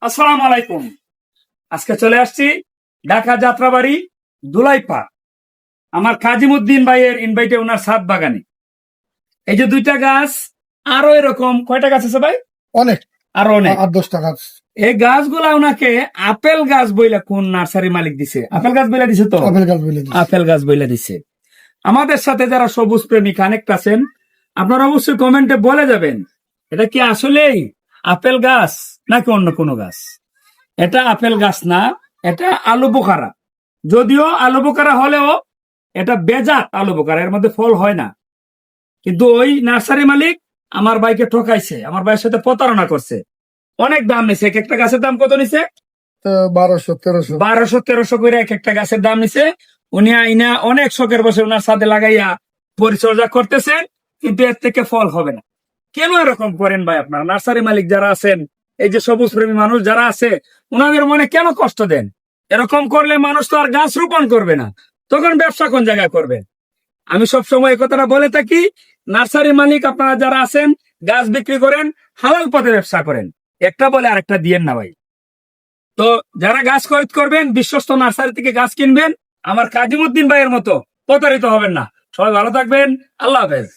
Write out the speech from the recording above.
আসসালামু আলাইকুম। আজকে চলে আসছি ঢাকা যাত্রাবাড়ি দুলাইপা আমার কাজিমুদ্দিন ভাইয়ের ইনভাইটে ওনার ছাদ বাগানে। এই যে দুইটা গাছ, আরো এরকম কয়টা গাছ আছে ভাই? অনেক, আরো অনেক। 8-10টা গাছ। এই গাছগুলা ওনাকে আপেল গাছ বইলা কোন নার্সারি মালিক দিছে? আপেল গাছ বইলা দিছে তো? আপেল গাছ বলে দিছি। আপেল গাছ বইলা দিছে। আমাদের সাথে যারা সবুজ প্রেমী কানেক্ট আছেন, আপনারা অবশ্যই কমেন্টে বলে যাবেন এটা কি আসলেই আপেল গাছ নাকি অন্য কোনো গাছ। এটা আপেল গাছ না, এটা আলু বোখারা। যদিও আলু বোখারা হলেও এটা বেজাত আলু বোখারা, এর মধ্যে ফল হয় না। কিন্তু ওই নার্সারি মালিক আমার ভাইকে ঠকাইছে, আমার ভাইয়ের সাথে প্রতারণা করছে। অনেক দাম নিছে, এক একটা গাছের দাম কত নিছে? তো 1200-1300। 1200-1300 করে এক একটা গাছের দাম নিছে। উনি আইনা অনেক শখের বসে ওনার সাথে লাগাইয়া পরিচর্যা করতেছেন, কিন্তু এর থেকে ফল হবে না। কেন এরকম করেন ভাই? আপনার নার্সারি মালিক যারা আছেন, এই যে সবুজ প্রেমী মানুষ যারা আছে, ওনাদের মনে কেন কষ্ট দেন? এরকম করলে মানুষ তো আর গাছ রোপণ করবে না, তখন ব্যবসা কোন জায়গায় করবে? আমি সবসময় এই কথাটা বলে থাকি, নার্সারি মালিক আপনারা যারা আছেন, গাছ বিক্রি করেন, হালাল পথে ব্যবসা করেন, একটা বলে আরেকটা দিয়েন না ভাই। তো যারা গাছ খরিদ করবেন, বিশ্বস্ত নার্সারি থেকে গাছ কিনবেন, আমার কাজিমুদ্দিন ভাইয়ের মতো প্রতারিত হবেন না। সবাই ভালো থাকবেন, আল্লাহ হাফেজ।